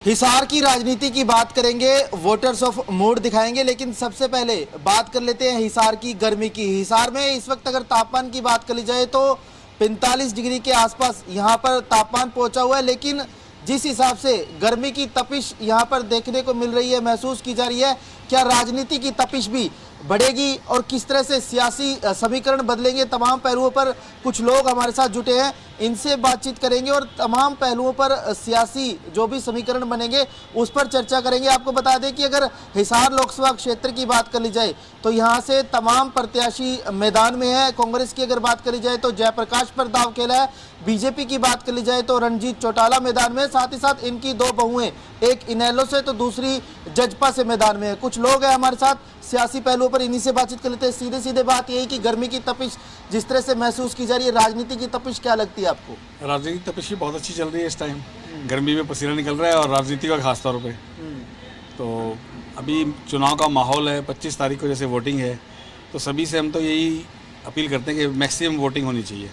हिसार की राजनीति की बात करेंगे, वोटर्स ऑफ मूड दिखाएंगे, लेकिन सबसे पहले बात कर लेते हैं हिसार की गर्मी की। हिसार में इस वक्त अगर तापमान की बात कर ली जाए तो 45 डिग्री के आसपास यहां पर तापमान पहुंचा हुआ है, लेकिन जिस हिसाब से गर्मी की तपिश यहां पर देखने को मिल रही है, महसूस की जा रही है, क्या राजनीति की तपिश भी बढ़ेगी और किस तरह से सियासी समीकरण बदलेंगे, तमाम पहलुओं पर कुछ लोग हमारे साथ जुटे हैं, इनसे बातचीत करेंगे और तमाम पहलुओं पर सियासी जो भी समीकरण बनेंगे उस पर चर्चा करेंगे। आपको बता दें कि अगर हिसार लोकसभा क्षेत्र की बात कर ली जाए तो यहां से तमाम प्रत्याशी मैदान में है। कांग्रेस की अगर बात करी जाए तो जयप्रकाश पर दाव खेला है, बीजेपी की बात कर ली जाए तो रणजीत चौटाला मैदान में, साथ ही साथ इनकी दो बहुएं, एक इनेलो से तो दूसरी जजपा से मैदान में है। कुछ लोग हैं हमारे साथ सियासी पहलुओं पर, इन्हीं से बातचीत कर लेते हैं। सीधे सीधे बात यही कि गर्मी की तपिश जिस तरह से महसूस की जा रही है, राजनीति की तपिश क्या लगती है आपको? राजनीति की तपिश बहुत अच्छी चल रही है इस टाइम। गर्मी में पसीना निकल रहा है और राजनीति का खास तौर पे। तो अभी चुनाव का माहौल है, 25 तारीख को जैसे वोटिंग है, तो सभी से हम तो यही अपील करते हैं कि मैक्सिमम वोटिंग होनी चाहिए।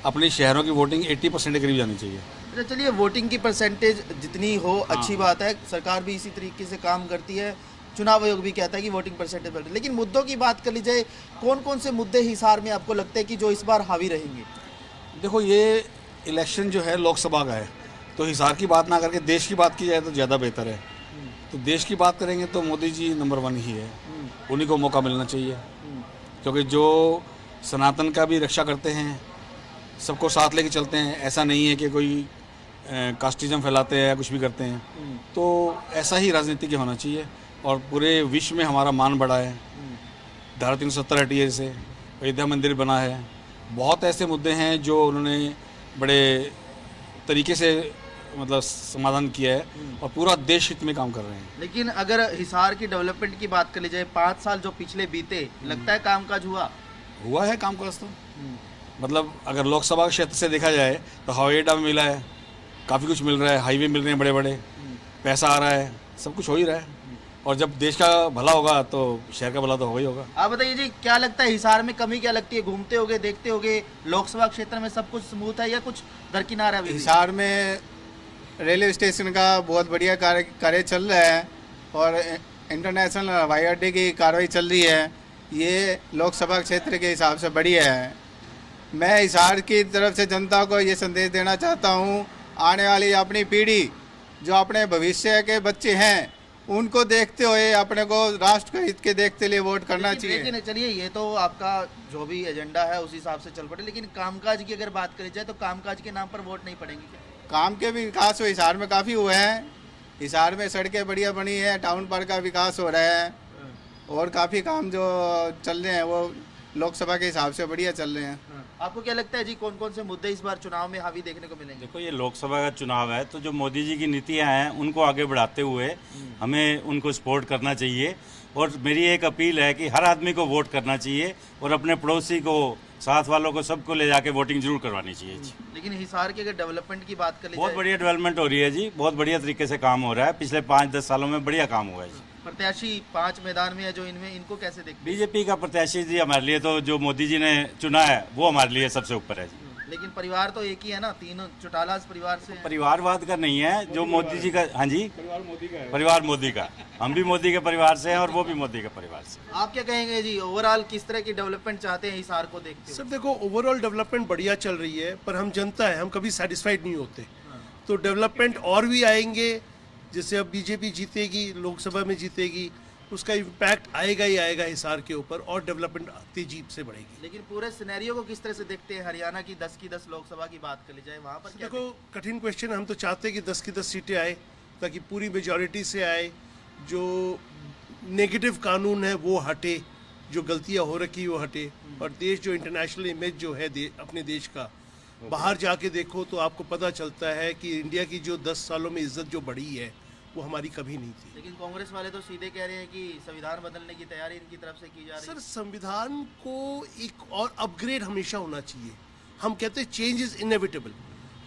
अपने शहरों की वोटिंग 80% के करीब जानी चाहिए। अच्छा, चलिए, वोटिंग की परसेंटेज जितनी हो अच्छी बात है, सरकार भी इसी तरीके से काम करती है, चुनाव आयोग भी कहता है कि वोटिंग परसेंटेज बढ़े, लेकिन मुद्दों की बात कर ली जाए, कौन कौन से मुद्दे हिसार में आपको लगता है कि जो इस बार हावी रहेंगे? देखो, ये इलेक्शन जो है लोकसभा का है, तो हिसार की बात ना करके देश की बात की जाए तो ज़्यादा बेहतर है। तो देश की बात करेंगे तो मोदी जी नंबर 1 ही है, उन्हीं को मौका मिलना चाहिए, क्योंकि जो सनातन का भी रक्षा करते हैं, सबको साथ लेके चलते हैं। ऐसा नहीं है कि कोई कास्टिज्म फैलाते हैं या कुछ भी करते हैं। तो ऐसा ही राजनीति के होना चाहिए और पूरे विश्व में हमारा मान बढ़ा है। धारा 370 हटी है, जैसे अयोध्या मंदिर बना है, बहुत ऐसे मुद्दे हैं जो उन्होंने बड़े तरीके से मतलब समाधान किया है और पूरा देश हित में काम कर रहे हैं। लेकिन अगर हिसार की डेवलपमेंट की बात कर ली जाए, 5 साल जो पिछले बीते, लगता है कामकाज हुआ है कामकाज तो। मतलब अगर लोकसभा क्षेत्र से देखा जाए तो हवाई अड्डा में मिला है, काफ़ी कुछ मिल रहा है, हाईवे मिल रहे हैं बड़े बड़े, पैसा आ रहा है, सब कुछ हो ही रहा है। और जब देश का भला होगा तो शहर का भला तो होगा ही होगा। आप बताइए जी, क्या लगता है हिसार में कमी क्या लगती है? घूमते होगे, देखते होगे, लोकसभा क्षेत्र में सब कुछ स्मूथ है या कुछ दरकिनार है? हिसार में रेलवे स्टेशन का बहुत बढ़िया कार्य चल रहा है और इंटरनेशनल हवाई अड्डे की कार्रवाई चल रही है। ये लोकसभा क्षेत्र के हिसाब से बढ़िया है। मैं हिसार की तरफ से जनता को ये संदेश देना चाहता हूँ, आने वाली अपनी पीढ़ी, जो अपने भविष्य के बच्चे हैं, उनको देखते हुए अपने को राष्ट्र के हित के देखते लिए वोट करना चाहिए। लेकिन चलिए, ये तो आपका जो भी एजेंडा है उस हिसाब से चल पड़े, लेकिन कामकाज की अगर बात करी जाए तो कामकाज के नाम पर वोट नहीं पड़ेंगे क्या? काम के भी विकास हो हिसार में काफ़ी हुए हैं। हिसार में सड़कें बढ़िया बनी है, टाउन पार्क का विकास हो रहा है और काफ़ी काम जो चल रहे हैं वो लोकसभा के हिसाब से बढ़िया चल रहे हैं। आपको क्या लगता है जी, कौन कौन से मुद्दे इस बार चुनाव में हावी देखने को मिलेंगे? देखो, ये लोकसभा का चुनाव है, तो जो मोदी जी की नीतियां हैं उनको आगे बढ़ाते हुए हमें उनको सपोर्ट करना चाहिए। और मेरी एक अपील है कि हर आदमी को वोट करना चाहिए और अपने पड़ोसी को, साथ वालों को, सबको ले जाके वोटिंग जरूर करवानी चाहिए जी। लेकिन हिसार के अगर डेवलपमेंट की बात कर ली बहुत जाए, बढ़िया डेवलपमेंट हो रही है जी, बहुत बढ़िया तरीके से काम हो रहा है। पिछले 5-10 सालों में बढ़िया काम हुआ है जी। प्रत्याशी 5 मैदान में है जो इनमें, इनको कैसे देखते हैं? बीजेपी का प्रत्याशी जी हमारे लिए तो जो मोदी जी ने चुना है वो हमारे लिए सबसे ऊपर है जी। लेकिन परिवार तो एक ही है ना, तीनों चौटाला परिवार से हैं। परिवारवाद का नहीं है जो मोदी जी का। हाँ जी, परिवार मोदी का। हम भी मोदी के परिवार से हैं और वो भी मोदी के परिवार से। आप क्या कहेंगे जी, ओवरऑल किस तरह की डेवलपमेंट चाहते हैं हिसार को देखते हुए? सर देखो, ओवरऑल डेवलपमेंट बढ़िया चल रही है, पर हम जनता है, हम कभी सेटिस्फाइड नहीं होते। तो डेवलपमेंट और भी आएंगे, जैसे अब बीजेपी जीतेगी, लोकसभा में जीतेगी, उसका इम्पैक्ट आएगा ही आएगा हिसार के ऊपर और डेवलपमेंट तेजी से बढ़ेगी। लेकिन पूरे सिनेरियो को किस तरह से देखते हैं? हरियाणा की 10 की 10 लोकसभा की बात कर ली जाए, वहाँ पर क्या देखो, कठिन क्वेश्चन। हम तो चाहते हैं कि 10 की 10 सीटें आए, ताकि पूरी मेजॉरिटी से आए, जो नेगेटिव कानून है वो हटे, जो गलतियां हो रखी वो हटे, और देश जो इंटरनेशनल इमेज जो है अपने देश का, बाहर जाके देखो तो आपको पता चलता है कि इंडिया की जो 10 सालों में इज्जत जो बढ़ी है वो हमारी कभी नहीं थी। लेकिन कांग्रेस वाले तो सीधे कह रहे हैं कि संविधान बदलने की तैयारी इनकी तरफ से की जा रही है। सर, संविधान को एक और अपग्रेड हमेशा होना चाहिए। हम कहते हैं चेंज इज इनएविटेबल।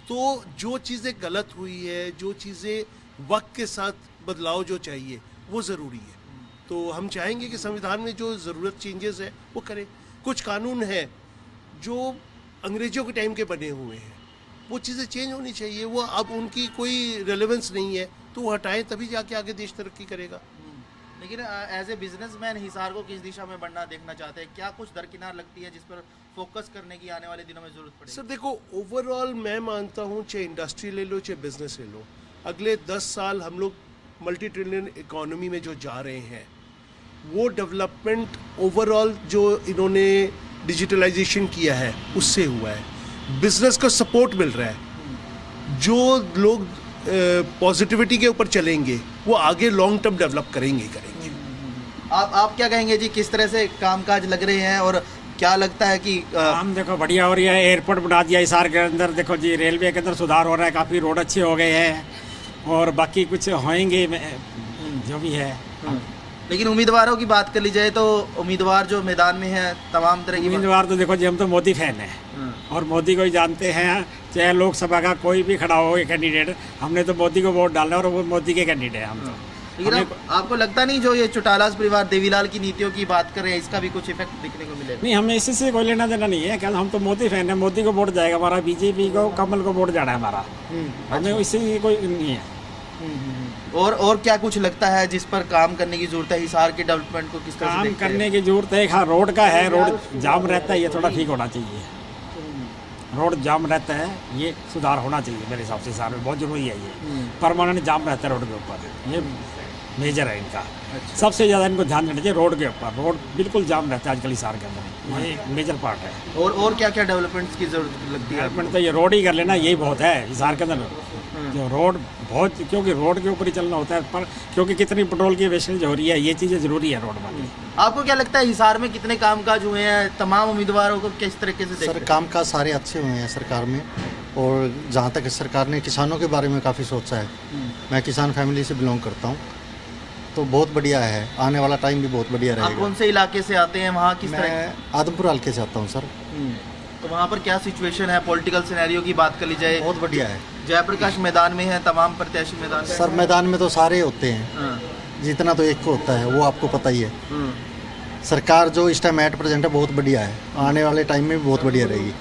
तो जो चीज़ें गलत हुई है, जो चीज़ें वक्त के साथ बदलाव जो चाहिए वो ज़रूरी है। तो हम चाहेंगे कि संविधान में जो ज़रूरत चेंजेस है वो करें। कुछ कानून है जो अंग्रेजों के टाइम के बने हुए हैं, वो चीज़ें चेंज होनी चाहिए। वो अब उनकी कोई रेलेवेंस नहीं है, तो वो हटाएं, तभी जाके आगे देश तरक्की करेगा। लेकिन एज ए बिजनेसमैन हिसार को किस दिशा में बढ़ना देखना चाहते हैं? क्या कुछ दरकिनार लगती है जिस पर फोकस करने की आने वाले दिनों में जरूरत पड़ेगी? सर देखो, ओवरऑल मैं मानता हूँ, चाहे इंडस्ट्री ले लो चाहे बिजनेस ले लो, अगले 10 साल हम लोग मल्टी ट्रिलियन इकोनॉमी में जो जा रहे हैं, वो डेवलपमेंट ओवरऑल जो इन्होंने डिजिटलाइजेशन किया है उससे हुआ है। बिजनेस को सपोर्ट मिल रहा है। जो लोग पॉजिटिविटी के ऊपर चलेंगे वो आगे लॉन्ग टर्म डेवलप करेंगे। आप क्या कहेंगे जी, किस तरह से कामकाज लग रहे हैं और क्या लगता है कि हम देखो बढ़िया हो रही है। एयरपोर्ट बना दिया हिसार के अंदर, देखो जी रेलवे के अंदर सुधार हो रहा है, काफ़ी रोड अच्छे हो गए हैं और बाकी कुछ होएंगे जो भी है। लेकिन उम्मीदवारों की बात कर ली जाए तो उम्मीदवार जो मैदान में है तमाम तरह की उम्मीदवार तो देखो जी, हम तो मोदी फैन हैं और मोदी को ही जानते हैं। चाहे लोकसभा का कोई भी खड़ा हो कैंडिडेट, हमने तो मोदी को वोट डालना और वो मोदी के कैंडिडेट हैं हम तो। लेकिन आपको लगता नहीं जो ये चौटाला परिवार देवीलाल की नीतियों की बात कर रहे हैं, इसका भी कुछ इफेक्ट दिखने को मिलेगा? नहीं, हमें इसी से कोई लेना देना नहीं है, क्या हम तो मोदी फैन है, मोदी को वोट जाएगा हमारा, बीजेपी को कमल को वोट जाना है हमारा, हमें इससे कोई नहीं है। और क्या कुछ लगता है जिस पर काम करने की जरूरत है? हिसार के डेवलपमेंट को किस तरह से काम देखते हैं? करने की जरूरत है। हाँ, रोड का है, रोड जाम रहता है, ये थोड़ा ठीक होना चाहिए। रोड जाम रहता है, ये सुधार होना चाहिए मेरे हिसाब से। हिसार में बहुत जरूरी है, ये परमानेंट जाम रहता है रोड के ऊपर, ये मेजर है इनका। सबसे ज़्यादा इनको ध्यान देना चाहिए रोड के ऊपर। रोड बिल्कुल जाम रहता है आजकल हिसार के अंदर, ये मेजर पार्ट है। और क्या क्या डेवलपमेंट्स की जरूरत लगती है? डेवलपमेंट तो ये रोड ही कर लेना, यही बहुत है हिसार के अंदर। जो रोड बहुत, क्योंकि रोड के ऊपर ही चलना होता है, पर क्योंकि कितनी पेट्रोल की वेस्टेज हो रही है, ये चीज़ें ज़रूरी है रोड में। आपको क्या लगता है हिसार में कितने कामकाज हुए हैं? तमाम उम्मीदवारों को किस तरीके से देखते सर हैं? कामकाज सारे अच्छे हुए हैं सरकार में, और जहाँ तक सरकार ने किसानों के बारे में काफ़ी सोचा है, मैं किसान फैमिली से बिलोंग करता हूँ, तो बहुत बढ़िया है। आने वाला टाइम भी बहुत बढ़िया आप रहेगा। कौन से इलाके से आते हैं? वहाँ किस तरह? मैं आदमपुर हल्के से आता हूँ सर। तो वहाँ पर क्या सिचुएशन है? पॉलिटिकल सिनेरियो की बात कर ली जाए, बहुत बढ़िया है। जयप्रकाश मैदान में है, तमाम प्रत्याशी मैदान में सर मैदान में तो सारे होते हैं, हाँ। जितना तो एक को होता है वो आपको पता ही है। सरकार जो इस टाइम एट प्रेजेंट है बहुत बढ़िया है, आने वाले टाइम में भी बहुत बढ़िया रहेगी।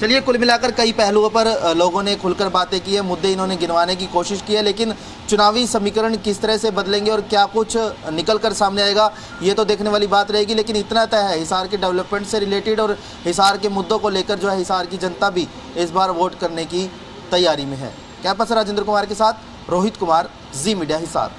चलिए, कुल मिलाकर कई पहलुओं पर लोगों ने खुलकर बातें की है, मुद्दे इन्होंने गिनवाने की कोशिश की है, लेकिन चुनावी समीकरण किस तरह से बदलेंगे और क्या कुछ निकल कर सामने आएगा, ये तो देखने वाली बात रहेगी। लेकिन इतना तय है, हिसार के डेवलपमेंट से रिलेटेड और हिसार के मुद्दों को लेकर जो है हिसार की जनता भी इस बार वोट करने की तैयारी में है। कैंपस से राजेंद्र कुमार के साथ रोहित कुमार, जी मीडिया हिसार।